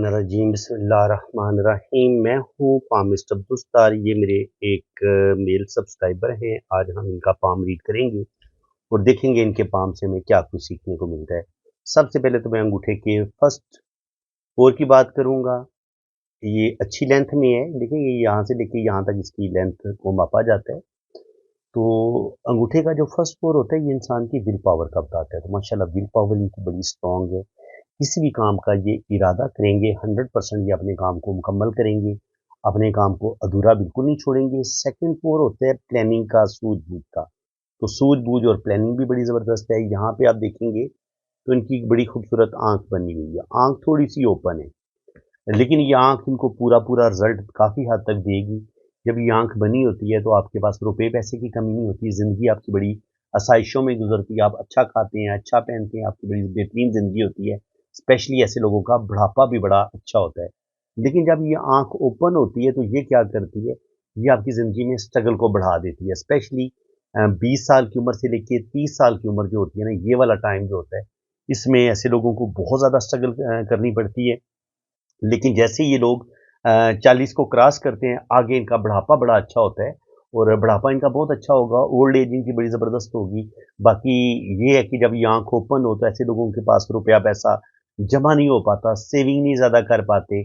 रजीम बिस्मिल्लाहिर्रहमानिर्रहीम। मैं हूँ पाम मिस्टर अब्दुस्तार। ये मेरे एक मेल सब्सक्राइबर हैं। आज हम इनका पाम रीड करेंगे और देखेंगे इनके पाम से हमें क्या कुछ सीखने को मिलता है। सबसे पहले तो मैं अंगूठे के फर्स्ट फोर की बात करूँगा। ये अच्छी लेंथ में है, देखिए ये यहाँ से लेके यहाँ तक इसकी लेंथ को मापा जाता है। तो अंगूठे का जो फर्स्ट फोर होता है ये इंसान की विल पावर का बताता है। तो माशाल्लाह विल पावर इनकी बड़ी स्ट्रांग है। किसी भी काम का ये इरादा करेंगे 100% ये अपने काम को मुकम्मल करेंगे, अपने काम को अधूरा बिल्कुल नहीं छोड़ेंगे। सेकंड फोर होता है प्लानिंग का, सूझबूझ का। तो सूझबूझ और प्लानिंग भी बड़ी ज़बरदस्त है। यहाँ पे आप देखेंगे तो इनकी बड़ी खूबसूरत आंख बनी हुई है। आंख थोड़ी सी ओपन है, लेकिन ये आंख इनको पूरा पूरा रिजल्ट काफ़ी हद तक देगी। जब ये आंख बनी होती है तो आपके पास रुपए पैसे की कमी नहीं होती, ज़िंदगी आपकी बड़ी आसाइशों में गुजरती है। आप अच्छा खाते हैं, अच्छा पहनते हैं, आपकी बड़ी बेहतरीन ज़िंदगी होती है। स्पेशली ऐसे लोगों का बुढ़ापा भी बड़ा अच्छा होता है। लेकिन जब ये आंख ओपन होती है तो ये क्या करती है, ये आपकी ज़िंदगी में स्ट्रगल को बढ़ा देती है। स्पेशली 20 साल की उम्र से लेके 30 साल की उम्र जो होती है ना, ये वाला टाइम जो होता है, इसमें ऐसे लोगों को बहुत ज़्यादा स्ट्रगल करनी पड़ती है। लेकिन जैसे ये लोग 40 को क्रॉस करते हैं, आगे इनका बुढ़ापा बड़ा अच्छा होता है और बुढ़ापा इनका बहुत अच्छा होगा, ओल्ड एज इनकी बड़ी ज़बरदस्त होगी। बाकी ये है कि जब ये आँख ओपन हो तो ऐसे लोगों के पास रुपया पैसा जमा नहीं हो पाता, सेविंग नहीं ज़्यादा कर पाते।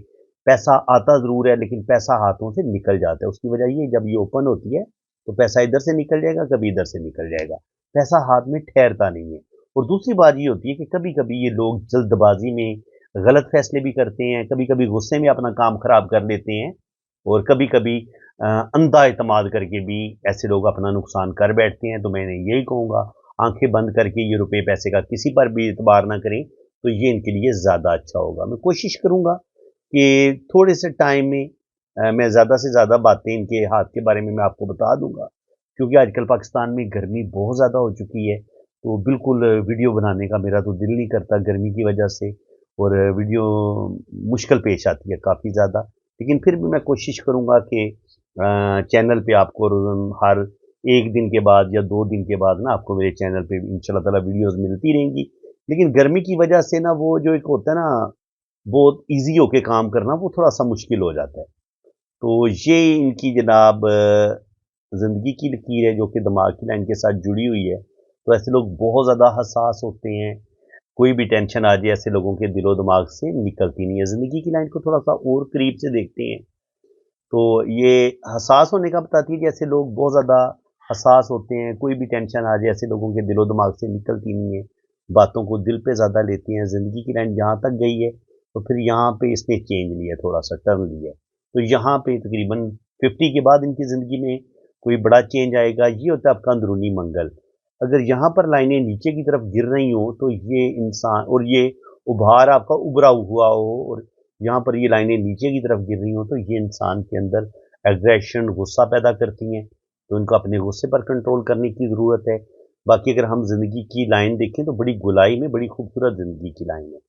पैसा आता ज़रूर है लेकिन पैसा हाथों से निकल जाता है। उसकी वजह ये, जब ये ओपन होती है तो पैसा इधर से निकल जाएगा, कभी इधर से निकल जाएगा। पैसा हाथ में ठहरता नहीं है। और दूसरी बात ये होती है कि कभी-कभी ये लोग जल्दबाज़ी में गलत फैसले भी करते हैं, कभी-कभी गुस्से में अपना काम खराब कर लेते हैं और कभी-कभी अंधा एतमाद करके भी ऐसे लोग अपना नुकसान कर बैठते हैं। तो मैं यही कहूँगा, आँखें बंद करके ये रुपए पैसे का किसी पर भी एतबार ना करें, तो ये इनके लिए ज़्यादा अच्छा होगा। मैं कोशिश करूँगा कि थोड़े से टाइम में मैं ज़्यादा से ज़्यादा बातें इनके हाथ के बारे में मैं आपको बता दूँगा, क्योंकि आजकल पाकिस्तान में गर्मी बहुत ज़्यादा हो चुकी है, तो बिल्कुल वीडियो बनाने का मेरा तो दिल नहीं करता गर्मी की वजह से। और वीडियो मुश्किल पेश आती है काफ़ी ज़्यादा। लेकिन फिर भी मैं कोशिश करूँगा कि चैनल पे आपको हर 1 दिन के बाद या 2 दिन के बाद ना आपको मेरे चैनल पे इंशाल्लाह ताला वीडियोज़ मिलती रहेंगी। लेकिन गर्मी की वजह से ना वो जो एक होता है ना, बहुत ईज़ी होके काम करना, वो थोड़ा-सा मुश्किल हो जाता है। तो ये इनकी जनाब ज़िंदगी की लकीर है जो कि दिमाग की लाइन के साथ जुड़ी हुई है। तो ऐसे लोग बहुत ज़्यादा हसास होते हैं। कोई भी टेंशन आ जाए ऐसे लोगों के दिलो दिमाग से निकलती नहीं है। ज़िंदगी की लाइन को थोड़ा-सा और करीब से देखते हैं, तो ये हसास होने का बताती है कि ऐसे लोग बहुत ज़्यादा हसास होते हैं। कोई भी टेंशन आ जाए ऐसे लोगों के दिलो दिमाग से निकलती नहीं है। बातों को दिल पे ज़्यादा लेते हैं। ज़िंदगी की लाइन जहाँ तक गई है, तो फिर यहाँ पे इसने चेंज लिया, थोड़ा-सा टर्न लिया। तो यहाँ पे तकरीबन 50 के बाद इनकी ज़िंदगी में कोई बड़ा चेंज आएगा। ये होता है आपका अंदरूनी मंगल। अगर यहाँ पर लाइनें नीचे की तरफ गिर रही हों, तो ये इंसान और ये उभार आपका उभरा हुआ हो और यहाँ पर ये लाइनें नीचे की तरफ गिर रही हों, तो ये इंसान के अंदर एग्रेशन, गुस्सा पैदा करती हैं। तो इनको अपने गुस्से पर कंट्रोल करने की ज़रूरत है। बाकी अगर हम ज़िंदगी की लाइन देखें तो बड़ी गोलाई में बड़ी खूबसूरत ज़िंदगी की लाइन है।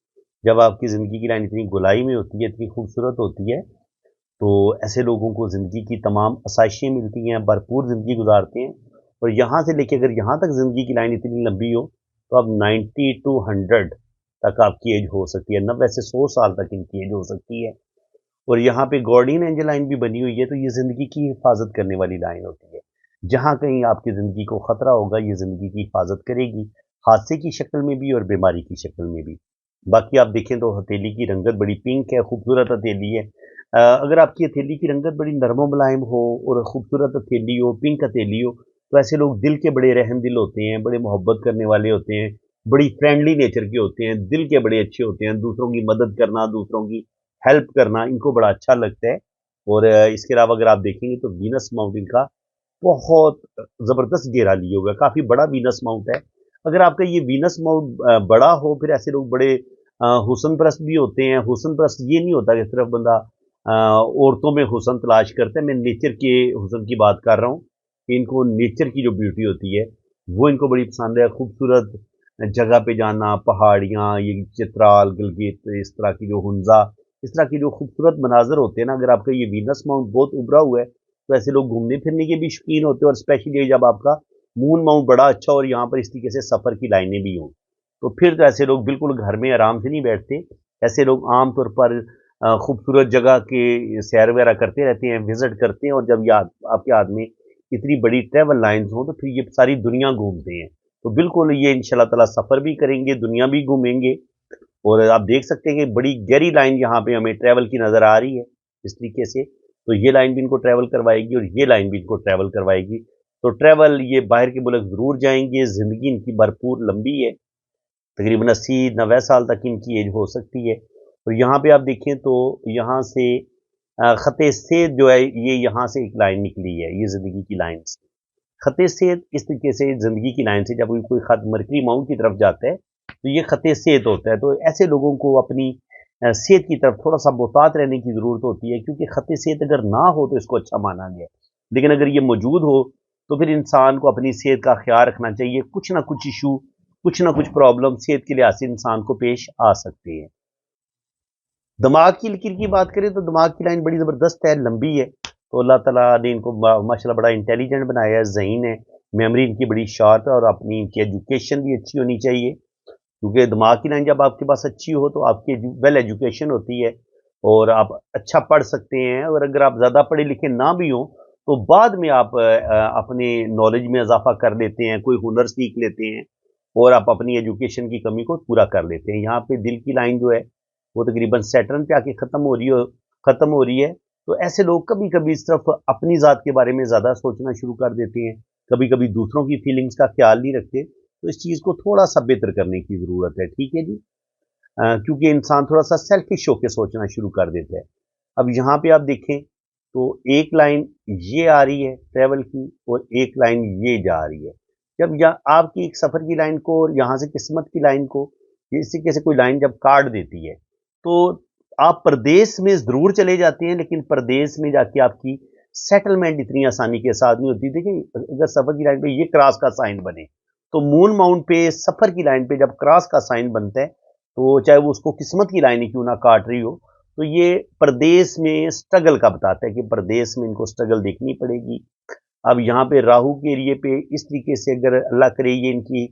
जब आपकी ज़िंदगी की लाइन इतनी गोलाई में होती है, इतनी खूबसूरत होती है, तो ऐसे लोगों को ज़िंदगी की तमाम आसाइशें मिलती हैं, भरपूर ज़िंदगी गुज़ारते हैं। और यहाँ से लेके अगर यहाँ तक ज़िंदगी की लाइन इतनी लंबी हो, तो अब 90 टू 100 तक आपकी एज हो सकती है। 90 से 100 साल तक इनकी एज हो सकती है। और यहाँ पे गार्डियन एंजल लाइन भी बनी हुई है, तो ये ज़िंदगी की हिफाज़त करने वाली लाइन होती है। जहाँ कहीं आपकी ज़िंदगी को ख़तरा होगा, ये ज़िंदगी की हिफाज़त करेगी, हादसे की शक्ल में भी और बीमारी की शक्ल में भी। बाकी आप देखें तो हथेली की रंगत बड़ी पिंक है, खूबसूरत हथेली है। अगर आपकी हथेली की रंगत बड़ी नरम व मुलायम हो और खूबसूरत हथेली हो, पिंक हथेली हो, तो ऐसे लोग दिल के बड़े रहमदिल होते हैं, बड़े मोहब्बत करने वाले होते हैं, बड़ी फ्रेंडली नेचर के होते हैं, दिल के बड़े अच्छे होते हैं, दूसरों की मदद करना, दूसरों की हेल्प करना इनको बड़ा अच्छा लगता है। और इसके अलावा अगर आप देखेंगे तो वीनस माउंट इनका बहुत ज़बरदस्त घेरा लिए हुआ है, काफ़ी बड़ा वीनस माउंट है। अगर आपका ये वीनस माउंट बड़ा हो, फिर ऐसे लोग बड़े हुस्न परस्त भी होते हैं। हुस्न परस्त ये नहीं होता कि सिर्फ बंदा औरतों में हुस्न तलाश करता है। मैं नेचर के हुस्न की बात कर रहा हूँ कि इनको नेचर की जो ब्यूटी होती है, वो इनको बड़ी पसंद है। खूबसूरत जगह पे जाना, पहाड़ियाँ, ये चित्राल, गिलगित, इस तरह की जो हुंज़ा, इस तरह के जो खूबसूरत मनाज़र होते हैं ना, अगर आपका ये वीनस माउंट बहुत उभरा हुआ है, तो ऐसे लोग घूमने फिरने के भी शौकीन होते हैं, और स्पेशली जब आपका मून माउंट बड़ा अच्छा और यहाँ पर इस तरीके से सफ़र की लाइनें भी हों, तो फिर तो ऐसे लोग बिल्कुल घर में आराम से नहीं बैठते। ऐसे लोग आमतौर पर खूबसूरत जगह के सैर वगैरह करते रहते हैं, विज़िट करते हैं, और जब आपके हाथ में इतनी बड़ी ट्रैवल लाइन्स हों, तो फिर ये सारी दुनिया घूमते हैं। तो बिल्कुल ये इंशाल्लाह ताला सफ़र भी करेंगे, दुनिया भी घूमेंगे, और आप देख सकते हैं कि बड़ी गहरी लाइन यहाँ पे हमें ट्रैवल की नज़र आ रही है इस तरीके से। तो ये लाइन भी इनको ट्रैवल करवाएगी और ये लाइन भी इनको ट्रैवल करवाएगी। तो ट्रैवल ये बाहर के मुल्क ज़रूर जाएँगे, ज़िंदगी इनकी भरपूर लंबी है। तकरीबन 80-90 साल तक इनकी एज हो सकती है। और यहाँ पे आप देखें तो यहाँ से ख़त सेद जो है, ये यहाँ से एक लाइन निकली है, ये ज़िंदगी की लाइन से। ख़त सेद इस तरीके से ज़िंदगी की लाइन से जब कोई ख़त मरकरी माउंट की तरफ जाता है, तो ये ख़त सेद होता है। तो ऐसे लोगों को अपनी सेहत की तरफ थोड़ा-सा मोहतात रहने की ज़रूरत होती है, क्योंकि ख़त सेद अगर ना हो तो इसको अच्छा माना गया है। लेकिन अगर ये मौजूद हो, तो फिर इंसान को अपनी सेहत का ख़्याल रखना चाहिए। कुछ ना कुछ इश्यू, कुछ ना कुछ प्रॉब्लम सेहत के लिहाज से इंसान को पेश आ सकते हैं। दिमाग की लकीर की बात करें तो दिमाग की लाइन बड़ी ज़बरदस्त है, लंबी है। तो अल्लाह ताला ने इनको माशाल्लाह बड़ा इंटेलिजेंट बनाया है, ज़हीन है, मेमोरी इनकी बड़ी शार्प है, और अपनी इनकी एजुकेशन भी अच्छी होनी चाहिए। क्योंकि दिमाग की लाइन जब आपके पास अच्छी हो तो आपकी वेल एजुकेशन होती है, और आप अच्छा पढ़ सकते हैं। और अगर आप ज़्यादा पढ़े लिखे ना भी हों, तो बाद में आप अपने नॉलेज में इजाफा कर लेते हैं, कोई हुनर सीख लेते हैं, और आप अपनी एजुकेशन की कमी को पूरा कर लेते हैं। यहाँ पे दिल की लाइन जो है, वो तकरीबन सैटर्न पे आके ख़त्म हो रही है। तो ऐसे लोग कभी-कभी सिर्फ अपनी ज़ात के बारे में ज़्यादा सोचना शुरू कर देते हैं, कभी-कभी दूसरों की फीलिंग्स का ख्याल नहीं रखते। तो इस चीज़ को थोड़ा-सा बेहतर करने की ज़रूरत है, ठीक है जी? क्योंकि इंसान थोड़ा-सा सेल्फिश होके सोचना शुरू कर देता है। अब यहाँ पे आप देखें, तो एक लाइन ये आ रही है ट्रैवल की, और एक लाइन ये जा रही है। जब आपकी एक सफ़र की लाइन को और यहाँ से किस्मत की लाइन को, ये इसी तरीके से कोई लाइन जब काट देती है, तो आप परदेस में ज़रूर चले जाते हैं, लेकिन परदेस में जाके आपकी सेटलमेंट इतनी आसानी के साथ नहीं होती। देखिए, अगर सफ़र की लाइन पे ये क्रॉस का साइन बने, तो मून माउंट पे सफ़र की लाइन पे जब क्रॉस का साइन बनता है, तो चाहे वो उसको किस्मत की लाइन ही क्यों ना काट रही हो, तो ये परदेस में स्ट्रगल का बताता है कि परदेस में इनको स्ट्रगल देखनी पड़ेगी। अब यहाँ पे राहु के एरिए पे इस तरीके से अगर अल्लाह करे ये इनकी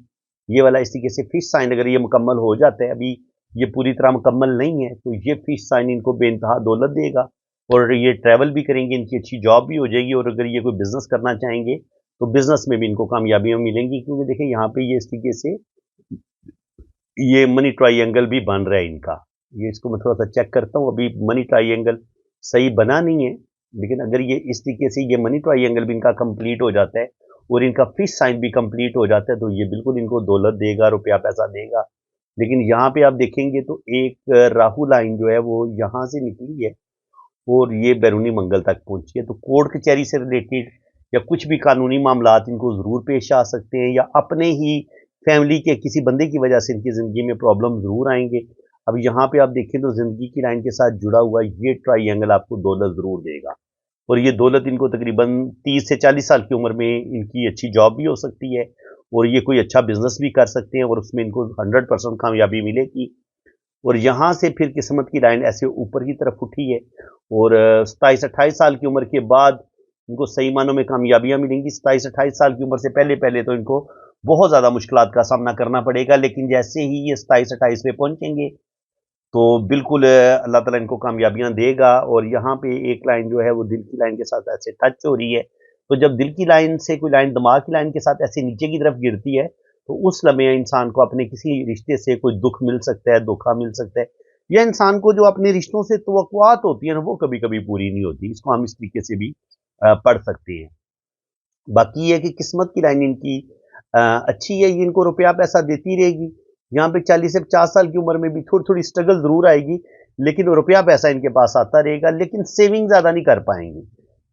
ये वाला इस तरीके से फिश साइन अगर ये मुकम्मल हो जाता है, अभी ये पूरी तरह मुकम्मल नहीं है, तो ये फिश साइन इनको बेइंतहा दौलत देगा, और ये ट्रैवल भी करेंगे, इनकी अच्छी जॉब भी हो जाएगी, और अगर ये कोई बिजनेस करना चाहेंगे, तो बिजनेस में भी इनको कामयाबियां मिलेंगी। क्योंकि देखिए यहाँ पे ये इस तरीके से ये मनी ट्रायंगल भी बन रहा है इनका। ये इसको मैं थोड़ा सा चेक करता हूँ, अभी मनी ट्रायंगल सही बना नहीं है, लेकिन अगर ये इस तरीके से ये मनी ट्रायंगल भी इनका कंप्लीट हो जाता है, और इनका फिश साइन भी कंप्लीट हो जाता है, तो ये बिल्कुल इनको दौलत देगा, रुपया पैसा देगा। लेकिन यहाँ पे आप देखेंगे तो एक राहु लाइन जो है वो यहाँ से निकली है, और ये बैरूनी मंगल तक पहुंची है। तो कोर्ट कचहरी से रिलेटेड या कुछ भी कानूनी मामलात इनको ज़रूर पेश आ सकते हैं, या अपने ही फैमिली के किसी बंदे की वजह से इनकी ज़िंदगी में प्रॉब्लम ज़रूर आएंगे। अब यहाँ पे आप देखें तो ज़िंदगी की लाइन के साथ जुड़ा हुआ ये ट्राइंगल आपको दौलत ज़रूर देगा, और ये दौलत इनको तकरीबन 30 से 40 साल की उम्र में इनकी अच्छी जॉब भी हो सकती है, और ये कोई अच्छा बिजनेस भी कर सकते हैं, और उसमें इनको 100% कामयाबी मिलेगी। और यहाँ से फिर किस्मत की लाइन ऐसे ऊपर की तरफ उठी है, और 27-28 साल की उम्र के बाद इनको सही मानों में कामयाबियां मिलेंगी। 27-28 साल की उम्र से पहले पहले तो इनको बहुत ज़्यादा मुश्किलात का सामना करना पड़ेगा, लेकिन जैसे ही ये 27-28 पे पहुंचेंगे, तो बिल्कुल अल्लाह ताला इनको कामयाबियां देगा। और यहाँ पे एक लाइन जो है वो दिल की लाइन के साथ ऐसे टच हो रही है। तो जब दिल की लाइन से कोई लाइन दिमाग की लाइन के साथ ऐसे नीचे की तरफ गिरती है, तो उस लम्हे इंसान को अपने किसी रिश्ते से कोई दुख मिल सकता है, धोखा मिल सकता है, या इंसान को जो अपने रिश्तों से तवक्कुआत होती है ना, वो कभी कभी पूरी नहीं होती। इसको हम इस तरीके से भी पढ़ सकते हैं। बाकी ये है कि किस्मत की लाइन इनकी अच्छी है, ये इनको रुपया पैसा देती रहेगी। यहाँ पे 40 से 50 साल की उम्र में भी थोड़ी थोड़ी स्ट्रगल जरूर आएगी, लेकिन रुपया पैसा इनके पास आता रहेगा, लेकिन सेविंग ज्यादा नहीं कर पाएंगे।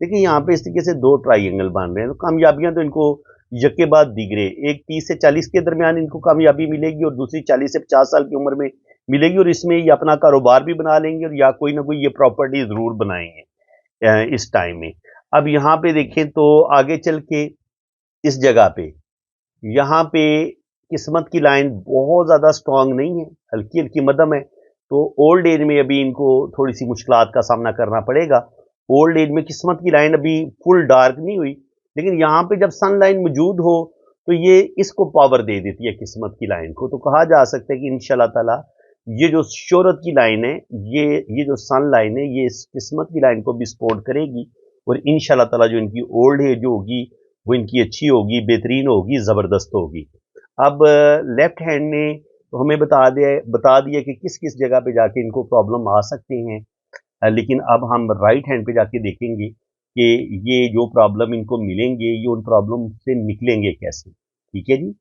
देखिए यहाँ पे इस तरीके से दो ट्राइंगल बन रहे हैं, तो कामयाबियां तो इनको यके बाद दिगरे, एक 30 से 40 के दरमियान इनको कामयाबी मिलेगी, और दूसरी 40 से 50 साल की उम्र में मिलेगी, और इसमें ये अपना कारोबार भी बना लेंगे, और या कोई ना कोई ये प्रॉपर्टी जरूर बनाएंगे इस टाइम में। अब यहाँ पे देखें तो आगे चल के इस जगह पे यहाँ पे किस्मत की लाइन बहुत ज़्यादा स्ट्रांग नहीं है, हल्की हल्की मध्यम है। तो ओल्ड एज में अभी इनको थोड़ी सी मुश्किलात का सामना करना पड़ेगा, ओल्ड एज में किस्मत की लाइन अभी फुल डार्क नहीं हुई, लेकिन यहाँ पे जब सन लाइन मौजूद हो तो ये इसको पावर दे देती है किस्मत की लाइन को। तो कहा जा सकता है कि इंशाल्लाह ताला ये जो शोहरत की लाइन है, ये जो सन लाइन है, ये इस किस्मत की लाइन को भी सपोर्ट करेगी और इंशाल्लाह ताला जो इनकी ओल्ड एज होगी वो इनकी अच्छी होगी, बेहतरीन होगी, ज़बरदस्त होगी। अब लेफ्ट हैंड ने तो हमें बता दिया कि किस किस जगह पे जाके इनको प्रॉब्लम आ सकते हैं। लेकिन अब हम राइट हैंड पे जाके देखेंगे कि ये जो प्रॉब्लम इनको मिलेंगे ये उन प्रॉब्लम से निकलेंगे कैसे। ठीक है जी।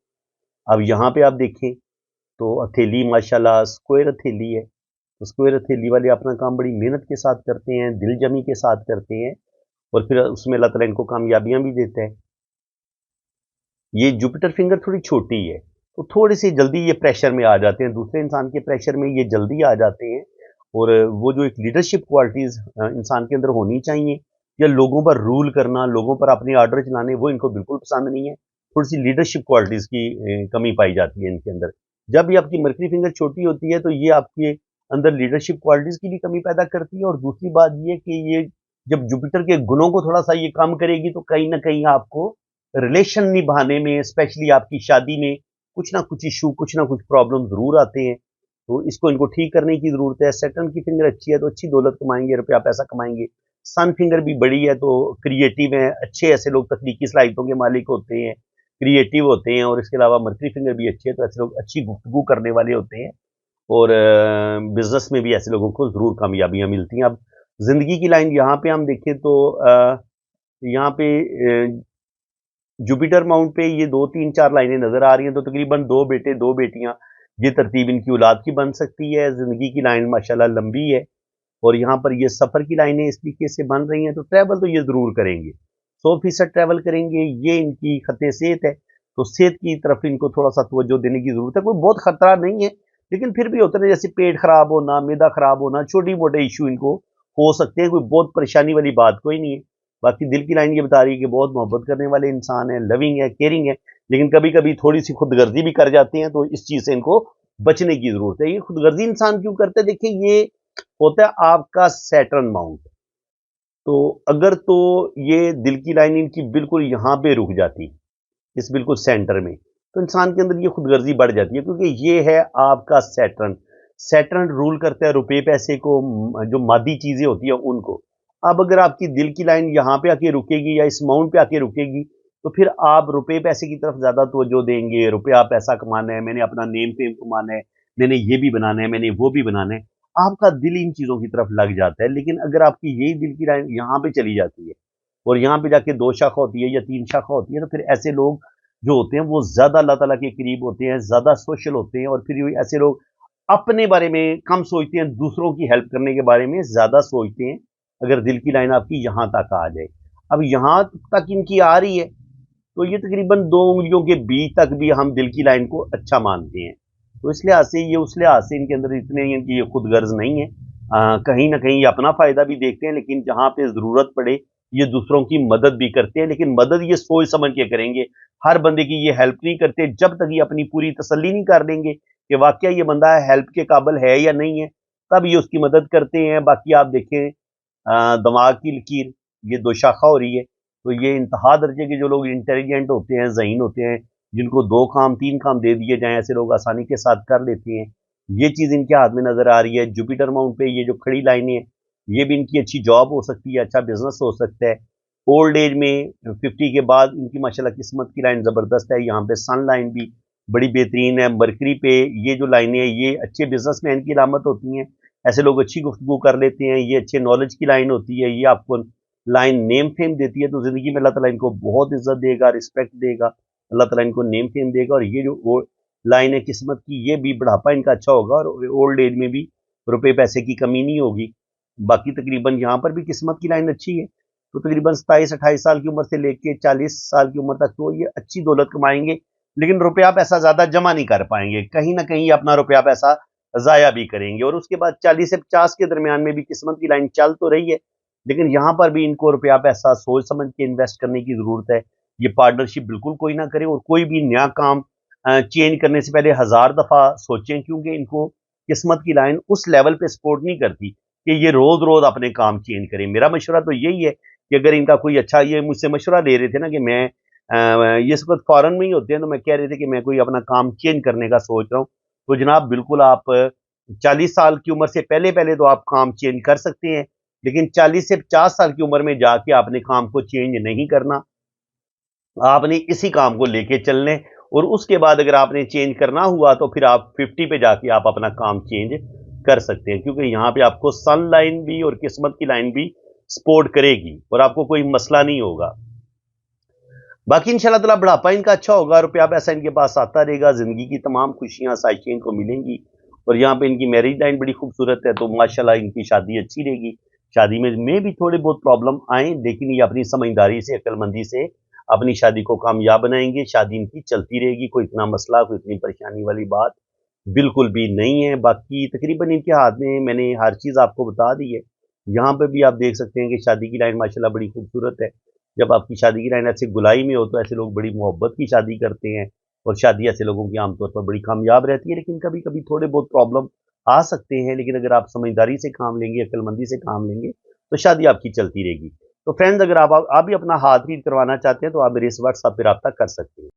अब यहाँ पे आप देखें तो हथेली माशाल्लाह स्क्वायर हथेली है। तो स्क्वायर हथेली वाले अपना काम बड़ी मेहनत के साथ करते हैं, दिल जमी के साथ करते हैं और फिर उसमें अल्लाह ताला इनको कामयाबियां भी देता है। ये जुपिटर फिंगर थोड़ी छोटी है तो थोड़ी सी जल्दी ये प्रेशर में आ जाते हैं, दूसरे इंसान के प्रेशर में ये जल्दी आ जाते हैं। और वो जो एक लीडरशिप क्वालिटीज इंसान के अंदर होनी चाहिए या लोगों पर रूल करना, लोगों पर अपने ऑर्डर चलाने, वो इनको बिल्कुल पसंद नहीं है। थोड़ी सी लीडरशिप क्वालिटीज की कमी पाई जाती है इनके अंदर। जब भी आपकी मर्करी फिंगर छोटी होती है तो ये आपके अंदर लीडरशिप क्वालिटीज की भी कमी पैदा करती है। और दूसरी बात ये कि ये जब जुपिटर के गुणों को थोड़ा सा ये कम करेगी तो कहीं ना कहीं आपको रिलेशन निभाने में, स्पेशली आपकी शादी में कुछ ना कुछ इशू, कुछ ना कुछ प्रॉब्लम जरूर आते हैं। तो इसको इनको ठीक करने की जरूरत है। सैटर्न की फिंगर अच्छी है तो अच्छी दौलत कमाएंगे, रुपया पैसा कमाएंगे। सन फिंगर भी बड़ी है तो क्रिएटिव है, अच्छे ऐसे लोग तकनीकी सलाहियतों के मालिक होते हैं, क्रिएटिव होते हैं। और इसके अलावा मर्करी फिंगर भी अच्छी है तो ऐसे लोग अच्छी गुफ्तगू करने वाले होते हैं और बिजनेस में भी ऐसे लोगों को जरूर कामयाबियां मिलती हैं। अब जिंदगी की लाइन यहाँ पे हम देखें तो यहाँ पे जुपिटर माउंट पे ये 2 3 4 लाइनें नजर आ रही हैं तो तकरीबन 2 बेटे 2 बेटियां, ये तरतीब इनकी औलाद की बन सकती है। जिंदगी की लाइन माशाल्लाह लंबी है और यहाँ पर ये सफर की लाइनें इस तरीके से बन रही हैं तो ट्रैवल तो ये जरूर करेंगे, 100% ट्रैवल करेंगे। ये इनकी खते सेहत है तो सेहत की तरफ इनको थोड़ा सा तवज्जो देने की जरूरत है। कोई बहुत खतरा नहीं है लेकिन फिर भी होता है जैसे पेट खराब होना, मैदा खराब होना, छोटी मोटे इशू इनको हो सकते हैं। कोई बहुत परेशानी वाली बात कोई नहीं है। बाकी दिल की लाइन ये बता रही है कि बहुत मोहब्बत करने वाले इंसान है, लविंग है, केयरिंग है, लेकिन कभी कभी थोड़ी सी खुदगर्जी भी कर जाते हैं तो इस चीज से इनको बचने की जरूरत है। ये खुदगर्जी इंसान क्यों करते हैं? देखिए ये होता है आपका सैटर्न माउंट। तो अगर तो ये दिल की लाइन इनकी बिल्कुल यहाँ पे रुक जाती, इस बिल्कुल सेंटर में, तो इंसान के अंदर ये खुदगर्जी बढ़ जाती है क्योंकि ये है आपका सैटर्न। सैटर्न रूल करता है रुपए पैसे को, जो मादी चीजें होती है उनको। अब अगर आपकी दिल की लाइन यहाँ पे आके रुकेगी या इस माउंट पे आके रुकेगी तो फिर आप रुपए पैसे की तरफ ज्यादा तवज्जो देंगे। रुपया पैसा कमाना है, मैंने अपना नेम फेम कमाना है, मैंने ये भी बनाना है, मैंने वो भी बनाना है, आपका दिल इन चीजों की तरफ लग जाता है। लेकिन अगर आपकी यही दिल की लाइन यहाँ पे चली जाती है और यहाँ पे जाके 2 शाखा होती है या 3 शाखा होती है तो फिर ऐसे लोग जो होते हैं वो ज्यादा अल्लाह ताला के करीब होते हैं, ज्यादा सोशल होते हैं और फिर ये ऐसे लोग अपने बारे में कम सोचते हैं, दूसरों की हेल्प करने के बारे में ज्यादा सोचते हैं। अगर दिल की लाइन आपकी यहां तक आ जाए, अब यहां तक इनकी आ रही है तो ये तकरीबन 2 उंगलियों के बीच तक भी हम दिल की लाइन को अच्छा मानते हैं। तो इस लिहाज से ये उस लिहाज से इनके अंदर इतने इनकी ये खुदगर्ज नहीं है। कहीं ना कहीं ये अपना फायदा भी देखते हैं लेकिन जहां पे जरूरत पड़े ये दूसरों की मदद भी करते हैं, लेकिन मदद ये सोच समझ के करेंगे। हर बंदे की ये हेल्प नहीं करते जब तक ये अपनी पूरी तसल्ली नहीं कर लेंगे कि वाकया ये बंदा हेल्प के काबिल है या नहीं है, तब ये उसकी मदद करते हैं। बाकी आप देखें दिमाग की लकीर, ये 2 शाखा हो रही है तो ये इंतहा दर्जे के जो लोग इंटेलिजेंट होते हैं, ज़हीन होते हैं, जिनको 2 काम 3 काम दे दिए जाएं ऐसे लोग आसानी के साथ कर लेते हैं। ये चीज़ इनके हाथ में नजर आ रही है। जुपिटर माउंट पे ये जो खड़ी लाइनें हैं ये भी इनकी अच्छी जॉब हो सकती है, अच्छा बिजनेस हो सकता है। ओल्ड एज में 50 के बाद इनकी माशाल्लाह किस्मत की लाइन जबरदस्त है। यहाँ पे सन लाइन भी बड़ी बेहतरीन है। मरकरी पे ये जो लाइनें हैं ये अच्छे बिजनेसमैन की अलामत होती हैं। ऐसे लोग अच्छी गुफ्तगू कर लेते हैं, ये अच्छे नॉलेज की लाइन होती है। ये आपको लाइन नेम फेम देती है तो जिंदगी में अल्लाह ताला इनको बहुत इज्जत देगा, रिस्पेक्ट देगा, अल्लाह ताला इनको नेम फेम देगा। और ये जो लाइन है किस्मत की ये भी बुढ़ापा इनका अच्छा होगा और ओल्ड एज में भी रुपए पैसे की कमी नहीं होगी। बाकी तकरीबन यहाँ पर भी किस्मत की लाइन अच्छी है तो तकरीबन 27 28 साल की उम्र से लेके 40 साल की उम्र तक तो ये अच्छी दौलत कमाएंगे, लेकिन रुपया पैसा ज्यादा जमा नहीं कर पाएंगे, कहीं ना कहीं अपना रुपया पैसा जाया भी करेंगे। और उसके बाद 40 से 50 के दरमियान में भी किस्मत की लाइन चल तो रही है लेकिन यहाँ पर भी इनको रुपया पैसा सोच समझ के इन्वेस्ट करने की जरूरत है। ये पार्टनरशिप बिल्कुल कोई ना करे और कोई भी नया काम चेंज करने से पहले 1000 दफा सोचें क्योंकि इनको किस्मत की लाइन उस लेवल पे सपोर्ट नहीं करती। कि ये रोज रोज अपने काम चेंज करें। मेरा मशवरा तो यही है कि अगर इनका कोई अच्छा, ये मुझसे मशवरा ले रहे थे ना कि मैं ये इस वक्त फॉरेन में ही होते हैं, तो मैं कह रहे थे कि मैं कोई अपना काम चेंज करने का सोच रहा हूँ, तो जनाब बिल्कुल आप 40 साल की उम्र से पहले पहले तो आप काम चेंज कर सकते हैं, लेकिन 40 से 50 साल की उम्र में जाके आपने काम को चेंज नहीं करना। आपने इसी काम को लेके चलने, और उसके बाद अगर आपने चेंज करना हुआ तो फिर आप 50 पे जाके आप अपना काम चेंज कर सकते हैं, क्योंकि यहाँ पे आपको सन लाइन भी और किस्मत की लाइन भी सपोर्ट करेगी और आपको कोई मसला नहीं होगा। बाकी इंशाल्लाह ताला बुढ़ापा इनका अच्छा होगा, रुपया पैसा इनके पास आता रहेगा, जिंदगी की तमाम खुशियां आसाइशें इनको मिलेंगी। और यहाँ पे इनकी मैरिज लाइन बड़ी खूबसूरत है, तो माशाल्लाह इनकी शादी अच्छी रहेगी। शादी में भी थोड़े बहुत प्रॉब्लम आए, लेकिन ये अपनी समझदारी से, अक्लमंदी से अपनी शादी को कामयाब बनाएंगे। शादी इनकी चलती रहेगी, कोई इतना मसला, कोई इतनी परेशानी वाली बात बिल्कुल भी नहीं है। बाकी तकरीबन इनके हाथ में मैंने हर चीज़ आपको बता दी है। यहाँ पे भी आप देख सकते हैं कि शादी की लाइन माशाल्लाह बड़ी खूबसूरत है। जब आपकी शादी की लाइन ऐसे गुलाई में हो तो ऐसे लोग बड़ी मोहब्बत की शादी करते हैं, और शादी ऐसे लोगों की आमतौर पर बड़ी कामयाब रहती है, लेकिन कभी कभी थोड़े बहुत प्रॉब्लम आ सकते हैं, लेकिन अगर आप समझदारी से काम लेंगे, अक्लमंदी से काम लेंगे, तो शादी आपकी चलती रहेगी। तो फ्रेंड्स, अगर आप भी अपना हाथ रीड करवाना चाहते हैं तो आप मेरे इस व्हाट्सएप पे रब्ता कर सकते हैं।